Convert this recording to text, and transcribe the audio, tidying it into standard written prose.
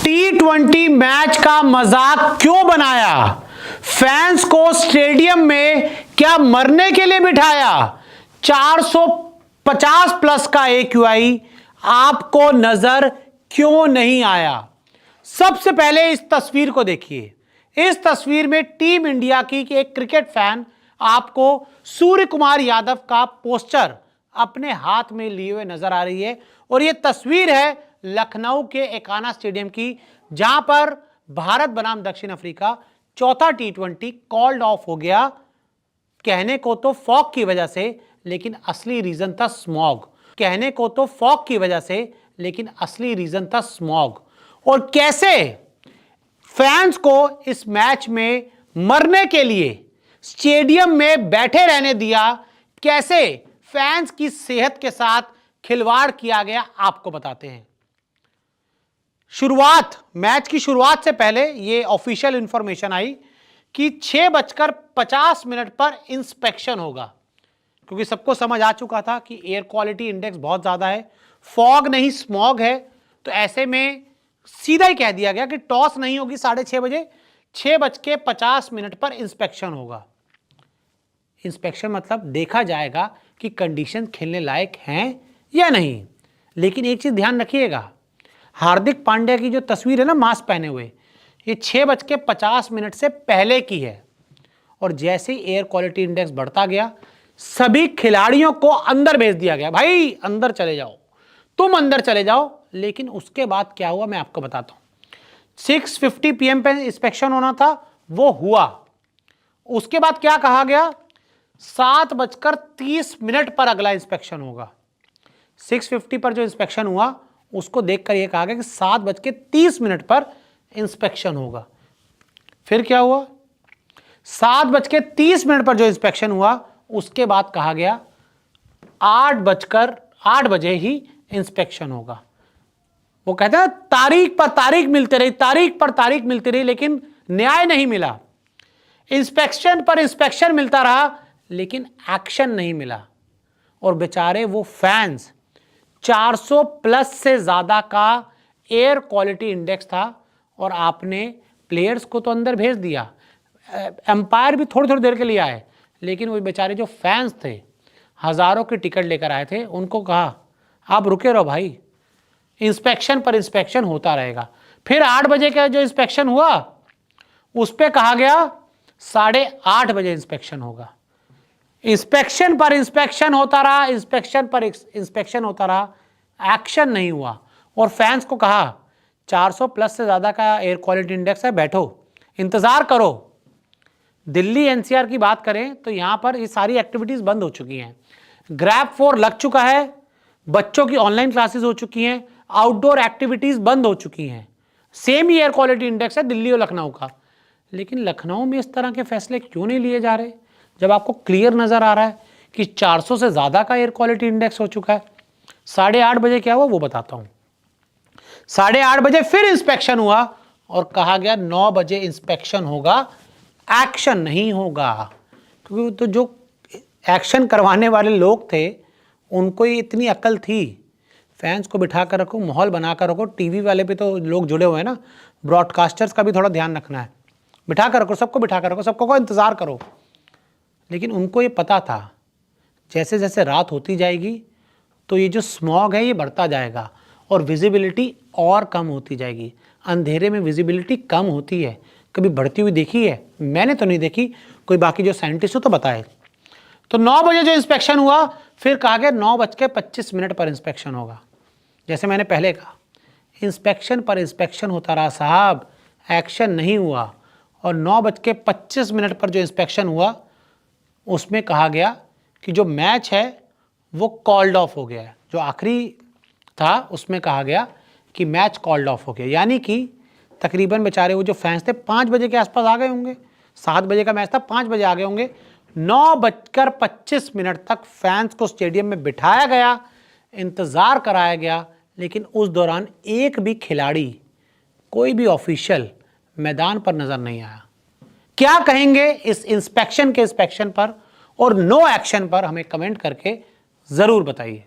T20 match का मजाक क्यों बनाया? फैंस को स्टेडियम में क्या मरने के लिए बिठाया? 450 प्लस का AQI आपको नजर क्यों नहीं आया? सबसे पहले इस तस्वीर को देखिए। इस तस्वीर में टीम इंडिया की एक क्रिकेट फैन आपको सूर्य कुमार यादव का पोस्टर अपने हाथ में लिए हुए नजर आ रही है और यह तस्वीर है लखनऊ के एकाना स्टेडियम की, जहां पर भारत बनाम दक्षिण अफ्रीका चौथा T20 कॉल्ड ऑफ हो गया। कहने को तो फॉग की वजह से, लेकिन असली रीजन था स्मॉग। कहने को तो फॉग की वजह से, लेकिन असली रीजन था स्मॉग। और कैसे फैंस को इस मैच में मरने के लिए स्टेडियम में बैठे रहने दिया, कैसे फैंस की सेहत के साथ खिलवाड़ किया गया, आपको बताते हैं। मैच की शुरुआत से पहले यह ऑफिशियल इंफॉर्मेशन आई कि 6:50 पर इंस्पेक्शन होगा, क्योंकि सबको समझ आ चुका था कि एयर क्वालिटी इंडेक्स बहुत ज्यादा है, फॉग नहीं स्मॉग है। तो ऐसे में सीधा ही कह दिया गया कि टॉस नहीं होगी 6:30 बजे, 6:50 पर इंस्पेक्शन होगा। इंस्पेक्शन मतलब देखा जाएगा कि कंडीशन खेलने लायक हैं या नहीं। लेकिन एक चीज ध्यान रखिएगा, हार्दिक पांड्या की जो तस्वीर है ना मास्क पहने हुए, ये 6:50 से पहले की है। और जैसे ही एयर क्वालिटी इंडेक्स बढ़ता गया, सभी खिलाड़ियों को अंदर भेज दिया गया, भाई अंदर चले जाओ, तुम अंदर चले जाओ। लेकिन उसके बाद क्या हुआ मैं आपको बताता हूं। 6:50 PM पे इंस्पेक्शन होना था, वो हुआ। उसके बाद क्या कहा गया, 7:30 पर अगला इंस्पेक्शन होगा। 6:50 पर जो इंस्पेक्शन हुआ उसको देखकर यह कहा गया कि 7:30 पर इंस्पेक्शन होगा। फिर क्या हुआ, 7:30 पर जो इंस्पेक्शन हुआ उसके बाद कहा गया 8 बजे ही इंस्पेक्शन होगा। वो कहते हैं तारीख पर तारीख मिलती रही, तारीख पर तारीख मिलती रही, लेकिन न्याय नहीं मिला। इंस्पेक्शन पर इंस्पेक्शन मिलता रहा, लेकिन एक्शन नहीं मिला। और बेचारे वो फैंस, 400 प्लस से ज्यादा का एयर क्वालिटी इंडेक्स था और आपने प्लेयर्स को तो अंदर भेज दिया, एम्पायर भी थोड़ी थोड़ी देर के लिए आए, लेकिन वो बेचारे जो फैंस थे, हजारों की टिकट लेकर आए थे, उनको कहा आप रुके रहो भाई, इंस्पेक्शन पर इंस्पेक्शन होता रहेगा। फिर 8 बजे का जो इंस्पेक्शन हुआ उस पर कहा गया 8:30 बजे इंस्पेक्शन होगा। इंस्पेक्शन पर इंस्पेक्शन होता रहा, इंस्पेक्शन पर इंस्पेक्शन होता रहा, एक्शन नहीं हुआ। और फैंस को कहा 400 प्लस से ज्यादा का एयर क्वालिटी इंडेक्स है, बैठो इंतजार करो। दिल्ली NCR की बात करें तो यहां पर ये सारी एक्टिविटीज बंद हो चुकी हैं। ग्रैब 4 लग चुका है, बच्चों की ऑनलाइन क्लासेस हो चुकी हैं, आउटडोर एक्टिविटीज बंद हो चुकी हैं। सेम ही एयर क्वालिटी इंडेक्स है दिल्ली और लखनऊ का। लेकिन लखनऊ में इस तरह के फैसले क्यों नहीं लिए जा रहे, जब आपको क्लियर नजर आ रहा है कि 400 से ज्यादा का एयर क्वालिटी इंडेक्स हो चुका है। 8:30 बजे क्या हुआ वो बताता हूं। 8:30 बजे फिर इंस्पेक्शन हुआ और कहा गया 9 बजे इंस्पेक्शन होगा, एक्शन नहीं होगा। क्योंकि तो जो एक्शन करवाने वाले लोग थे उनको ही इतनी अकल थी, फैंस को बिठा कर रखो, माहौल बना कर रखो। टीवी वाले पे तो लोग जुड़े हुए हैं ना, ब्रॉडकास्टर्स का भी थोड़ा ध्यान रखना है, बिठा कर रखो, सबको बिठा कर रखो, सबको को इंतजार करो। लेकिन उनको ये पता था जैसे जैसे रात होती जाएगी तो ये जो स्मॉग है ये बढ़ता जाएगा और विजिबिलिटी और कम होती जाएगी। अंधेरे में विजिबिलिटी कम होती है, कभी बढ़ती हुई देखी है? मैंने तो नहीं देखी, कोई बाकी जो साइंटिस्ट हो तो बताए। तो 9 बजे जो इंस्पेक्शन हुआ, फिर कहा गया 9:25 पर इंस्पेक्शन होगा। जैसे मैंने पहले कहा, इंस्पेक्शन पर इंस्पेक्शन होता रहा साहब, एक्शन नहीं हुआ। और 9:25 पर जो इंस्पेक्शन हुआ उसमें कहा गया कि जो मैच है वो कॉल्ड ऑफ हो गया है। जो आखिरी था उसमें कहा गया कि मैच कॉल्ड ऑफ हो गया, यानी कि तकरीबन बेचारे वो जो फैंस थे 5 बजे के आसपास आ गए होंगे। 7 बजे का मैच था, 5 बजे आ गए होंगे। 9:25 तक फैंस को स्टेडियम में बिठाया गया, इंतजार कराया गया, लेकिन उस दौरान एक भी खिलाड़ी, कोई भी ऑफिशियल मैदान पर नजर नहीं आया। क्या कहेंगे इस इंस्पेक्शन पर और नो एक्शन पर, हमें कमेंट करके जरूर बताइए।